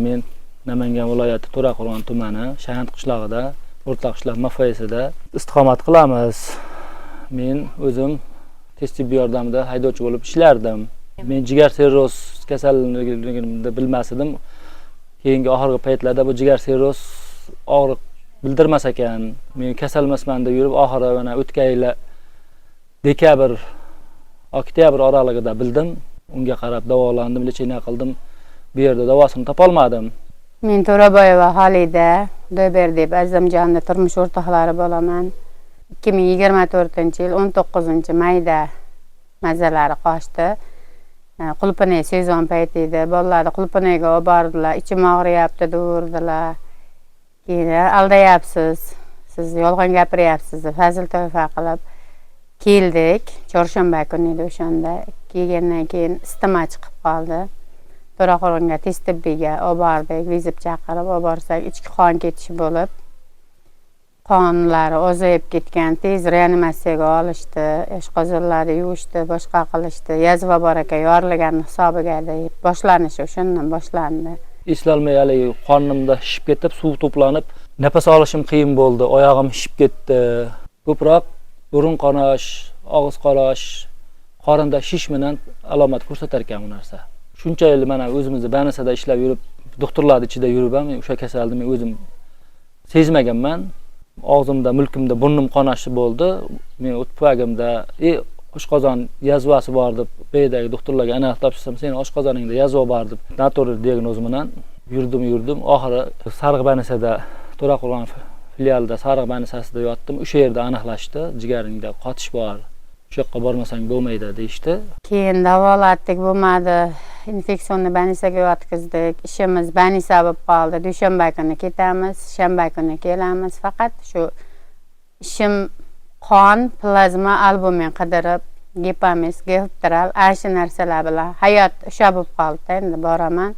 Men Namangan viloyati To'raqo'rg'on tumani Shahand qishlog'ida, o'rtoq qishloq MFSida istiqomat qilamiz. Men o'zim tez tibbiy yordamda haydovchi bo'lib ishlardim. Men jigar sirroz kasalligini bilmasdim. Keyingi oxirgi paytlarda bu jigar sirroz og'riq bildirmas ekan. Men kasalmasman deb yurib, oxiri mana o'tgan yil dekabr, oktyabr oralig'ida bildim. Unga qarab davolandim, lecheniya qildim. Bu yerda davosini topa olmadim. Men To'raboyeva Xolida Do'ber deb Azamjonda turmush o'rtoqlari bo'laman. 2024-yil 19-mayda mazalari qochdi. Qulupnay sezon payti edi. Bolalarni Qulupnayga olib bordilar. Ichim og'riyapti degandilar. Keyin aldayapsiz, siz yolg'on gapiryapsiz deb fazil to'fa qilib keldik. Chorshanba kuni edi o'shanda. Kelgandan keyin isitma chiqib qoldi. To'raqo'rg'onga tez tibbiyga olib bordik, vizib chaqirib olib borsak, ichki qon ketishi bo'lib, qonlari ozayib ketgan, tez reanimatsiyaga olishdi, oshqozonlarni yuvishdi, boshqa qilishdi. Yazva bor ekan, yorilgan hisobiga deb boshlanishi o'shandan boshlandi. Eslolmay haligi qonimda shishib ketib, suv to'planib, nafas olishim qiyin bo'ldi, oyog'im shishib ketdi. Ko'proq burun qonash, og'iz qolash, qorinda shish bilan alomat ko'rsatar ekan bu narsa. Shuncha yil mana o'zimizni Banisada ishlab yurib, doktorlar ichida yurib ham o'sha kasallikni men o'zim sezmaganman. Og'zimda, mulkimda burnim qonashi bo'ldi. Men o'tpagimda oshqozon yazvasi bor deb beydagi doktorlarga aniq topshirsam, "Sening oshqozoningda yazva bor" deb noto'g'ri diagnoz bilan yurdim. Oxiri Sariq Banisada To'raqo'rg'on filialida Sariq Banisasida yotdim. O'sha yerda aniqlashdi, jigaringda qotish bor. Shu yoqqa bormasang bo'lmaydi deyishdi. Keyin davolatdik, bo'lmadi. Infeksionni Banisaga yotqizdik. Ishimiz Banisa bo'lib qoldi. Dushanba kuni ketamiz, shanba kuni kelamiz. Faqat shu ishim qon, plazma, albumin qidirib, gepamis, gefteral, shu narsalar bilan hayot o'sha bo'lib qoldi. Endi boraman.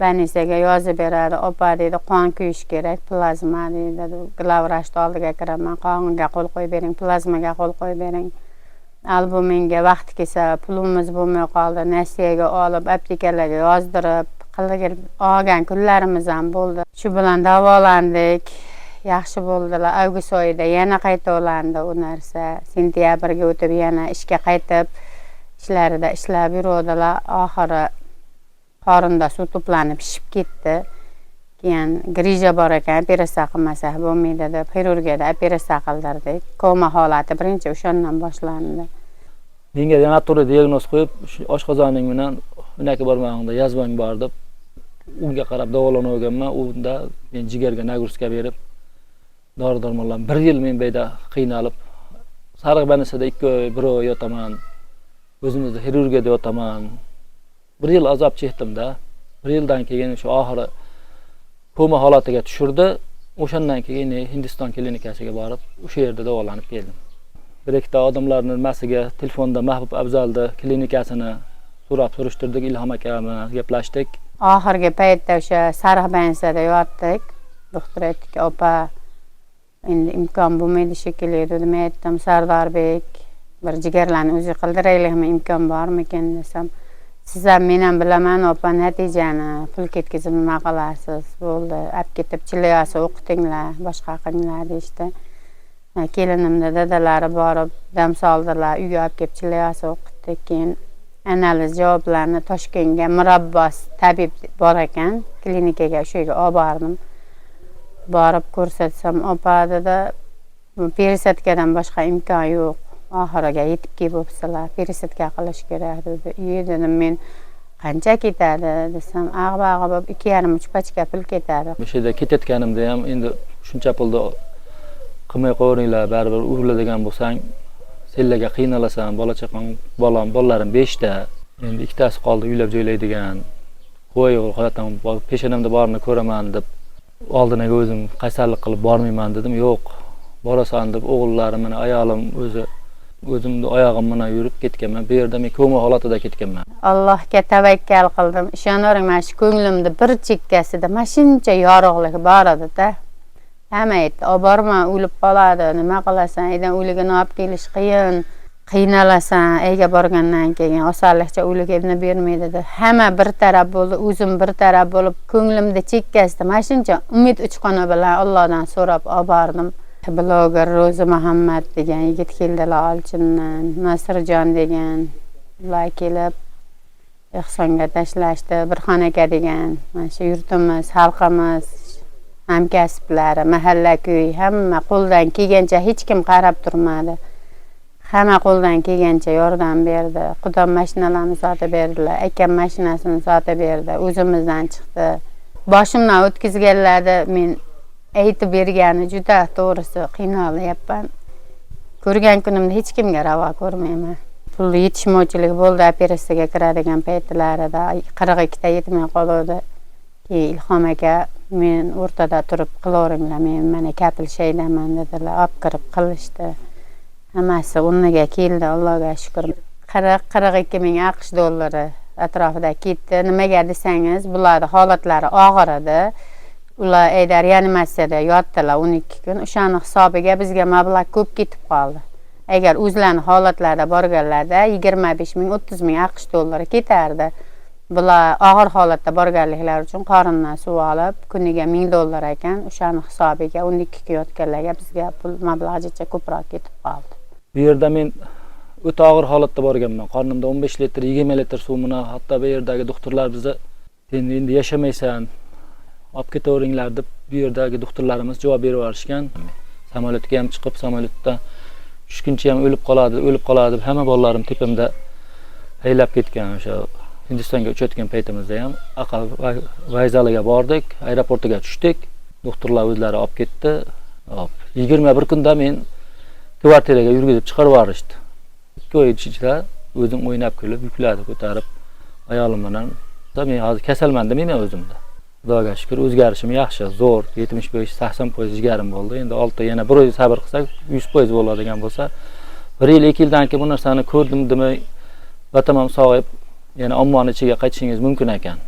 Banisaga yozib beradi, opa deydi, qon kuyish kerak, plazma deydi. Glavrashni oldiga kiraman, qonga qo'l qo'yib bering, plazmaga qo'l qo'yib bering. Albuminga vaqt kelsa pulimiz bo'lmay qoldi. Nasiyaga olib, aptekalarga yozdirib, qilib olgan kunlarimiz ham bo'ldi. Shu bilan davolandik. Yaxshi bo'ldilar. Avgust oyida yana qaytovlandi u narsa. Sentyabrga o'tib yana ishga qaytib, ishlarida ishlab yuradilar. Oxiri qorinda suv to'planib shishib ketdi. Keyin grija bor ekan, operatsiya qilmasak bo'lmaydi deb xirurgiyada operatsiya qildirdik. Koma holati birinchi o'shandan boshlandi. Menga yana to'g'ri diagnoz qo'yib, oshqozoning bilan unaki bormag'ingda yazvang bor deb unga qarab davolanaganman. Unda men jigarga nagruska berib, dori-darmonlar 1 yil men beyda qiynalib, Sariq Banisada 2 oy, 1 oy yotaman. O'zimizda xirurgiyada yotaman. 1 yil azob chekdim-da. 1 yildan keyin shu oxiri koma holatiga tushirdi. O'shandan keyin Hindiston klinikasiga borib, o'sha yerda davolanib keldim. Bir ikkita odamlarning nimasiga telefonda Mahbub Afzalda klinikasini so'rab surishtirdik, Ilhom aka bilan gaplashdik. Oxirgi paytda o'sha Sariq Banisada yotdik. Doktor aytdi, "Opa, endi imkon bo'lmaydi shekilli" dedi. Men aytdim, "Sardorbek, bir jigarlarni o'zi qildiraylikmi, imkon bormikan" desam, "Siz ham men ham bilaman, opa, natijani pul ketkizib nima qilasiz? Bo'ldi, olib ketib Chilayasi o'qitinglar, boshqa qilinglar" deyishdi. Kelinimda dadalari borib dam soldilar, uyga olib kelib Chilayasi o'qitdik. Keyin analiz javoblarini Toshkentga Murabbos tabib bor ekan, klinikaga o'sha yerga olib bordim. Borib ko'rsatsam, "Opa, dedi, perisatkadan boshqa imkon yo'q. Oxiriga yetib kelibsizlar, perisatka qilish kerak" dedi. Dedim, "Men qancha ketadi?" desam, "Ag'ba-ag'ba 2,5-3 pachka pul ketadi." O'sha yerda ketayotganimda ham endi shuncha pulni qilmay qo'yinglar, baribir uriladigan bo'lsang, senlarga qiynalasan, bolalarim 5 ta. Endi 2 tasi qoldi uylab joylaydigan. Qo'y, hayotdan peshanamda borini ko'raman deb oldinaga o'zim qaysarlik qilib bormayman dedim. "Yo'q, borasan" deb o'g'illarim, mana ayolim o'zimni oyog'im bilan yurib ketganman. Bu yerda men koma holatida ketganman. Allohga tavakkal qildim. Ishonavering, mana shu ko'nglimda bir chekkasida mana shuncha yorug'lik bor edi-da. Hamma aytdi, "Olib borma, o'lib qoladi, nima qilasan? Edan o'ligini olib kelish qiyin. qiynalasan, eyga borgandan keyin osonlikcha o'ligini bermaydi. Hamma bir taraf bo'ldi, o'zim bir taraf bo'lib, ko'nglimda chekkasdi. Mana shuncha umid uchqoni bilan Allohdan so'rab olib bordim. Bloger Ro'zi Muhammad degan yigit keldilar Olchindan, Nasirjon degan ular kelib ehsonga tashlashdi. Bir xonaga degan mana shu yurtimiz, xalqimiz, hamkasblari, mahalla-ko'y hamma qo'ldan kelgancha hech kim qarab turmadi. Hamma qo'ldan kelgancha yordam berdi. Qudam mashinalarni sotib berdilar, akam mashinasini sotib berdi, o'zimizdan chiqdi. Boshimdan o'tkazganlarda men aytib bergani juda to'g'risi qiynalyapman. Ko'rgan kunimda hech kimga ravo ko'rmayman. Pul yetishmovchilik bo'ldi, operatsiyaga kiradigan paytlarida 42 ta yetmay qoldi. Keyin Ilhom aka men o'rtada turib qilaveringlar, men mana kafil shaydaman dedilar, olib kirib qilishdi. Hammasi o'rniga keldi, Allohga shukr. 40-42 ming AQSh dollari atrofida ketdi. Nimaga desangiz, bularning holatlari og'ir edi. Ular aydar reanimatsiyada yotdilar 12 kun. O'shaning hisobiga bizga mablag' ko'p ketib qoldi. Agar o'zlarining holatlarida borganlarda 25 ming, 30 ming AQSh dollari ketardi. Bular og'ir holatda borganliklari uchun qorindan suv olib, kuniga 1000 dollar ekan, o'shaning hisobiga 12 kun yotganlarga bizga pul mablag'gacha ko'proq ketib qoldi. Bu yerda men o'ta og'ir holatda borganman. Qornimda 15 litr, 20 litr suv bilan, hatto bu yerdagi doktorlar bizni "Sen endi yashamaysan, olib ketaveringlar" deb bu yerdagi doktorlarimiz javob berib yuborishgan. Samolyotga ham chiqib, samolyotda tushguncha ham o'lib qoladi deb hamma bolalarim tepamda haylab ketgan. O'sha Hindistonga uchayotgan paytimizda ham aqal vokzaliga bordik, aeroportiga tushdik. Doktorlar o'zlari olib ketdi. 21 kunda men kvartiraga yurgizib chiqarib yuborishdi. 2 oy ichida o'zim o'ynab kulib, yuklarni ko'tarib ayolim bilan men hozir kasalman demayman o'zimda. Xudoga shukr, o'zgarishim yaxshi, zo'r, 75-80% jigarim bo'ldi. Endi oltda yana bir oy sabr qilsak 100% bo'ladigan bo'lsa, 1 yil 2 yildan keyin bu narsani ko'rdim demay, batamom sog'ayib, yana ommaning ichiga qaytishingiz mumkin ekan.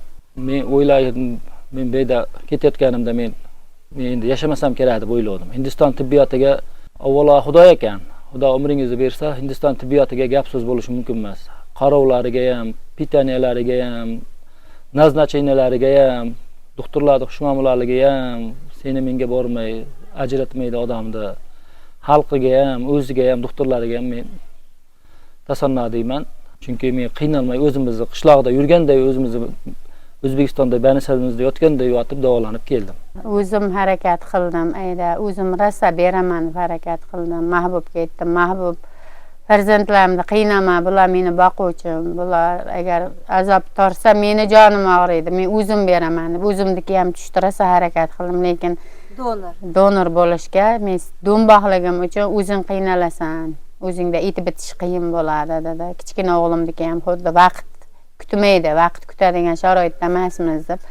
Men o'yladim, men bu yerda ketayotganimda men endi yashamasam kerak deb o'yladim. Hindiston tibbiyotiga avvalo Xudo ekan. Xudo umringizni bersa, Hindiston tibbiyotiga gap so'z bo'lishi mumkin emas. Qarovlariga ham, pitaniyalariga ham, naznacheniyalariga ham, doktorlarning xushmuomalaligiga ham, seni menga bormay, ajratmaydi odamni. Xalqiga ham, o'ziga ham, doktorlariga ham men tasanno deyman. Chunki men qiynalmay o'zimizni qishloqda yurganda, o'zimizni O'zbekistonda banisalimizda yotganda yotib davolanib keldim. O'zim harakat qildim, o'zim rosa beraman harakat qildim. Mahbubga aytdim, Mahbub farzandlarimni qiynama, bular meni boquvchim. Bular agar azob torsa meni jonim og'riydi. Men o'zim beraman deb o'zimniki ham tushtirasa harakat qildim, lekin donor bo'lishga men do'mboqligim uchun o'zing qiynalasan. O'zingda etib bitish qiyin bo'ladi dedi. Kichkina o'g'limniki ham xuddi vaqt kutmaydi, vaqt kutadigan sharoitda emasmiz deb.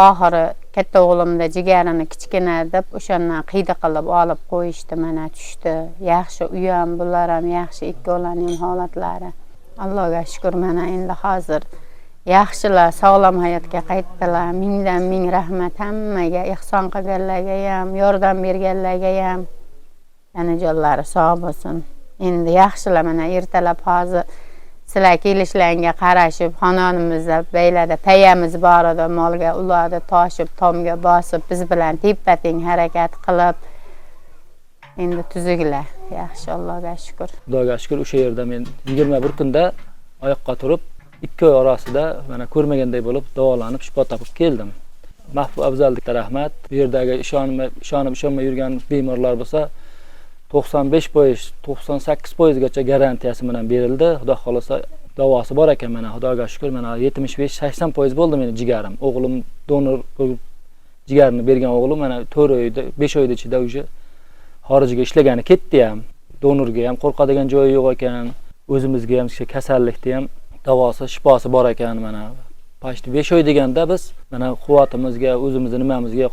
Oxiri katta o'g'limda jigarini kichkina deb o'shandan qiyda qilib olib qo'yishdi, mana tushdi. Yaxshi u ham, bular ham yaxshi, ikkovlarining holatlari. Allohga shukr, mana endi hozir yaxshilar, sog'lom hayotga qaytdilar. Mingdan ming rahmat hammaga, ehson qilganlarga ham, yordam berganlarga ham. Yana jonlari sog' bo'lsin. Endi yaxshilar, mana ertalab hozir sizlar kelishlaringga qarashib, xononimizda beylada payamiz bor edi, molga ularni toshib, tomga bosib, biz bilan tep-teng harakat qilib, endi tuzuklar. Yaxshi, Allohga shukr. Xudoga shukr, o'sha yerda men 21 kunda oyoqqa turib, 2 oy orasida mana ko'rmaganday bo'lib davolanib, shifo topib keldim. Mahbub Afzallikka rahmat. Bu yerdagi ishonib yurgan bemorlar bo'lsa 95%, 98% gacha garantiyasi bilan berildi. Xudo xolasa davosi bor ekan, mana Xudoga shukr, mana 75-80% bo'ldi meni jigarim. O'g'lim donor jigarini bergan o'g'lim mana 4 oyda, 5 oyda ichida o'sha xorijga ishlagani ketdi ham. Donorga ham qo'rqadigan joyi yo'q ekan. O'zimizga ham kasallikda ham davosi, shifosi bor ekan mana. Pashti 5 oy deganda biz mana quvvatimizga, o'zimizni nimamizga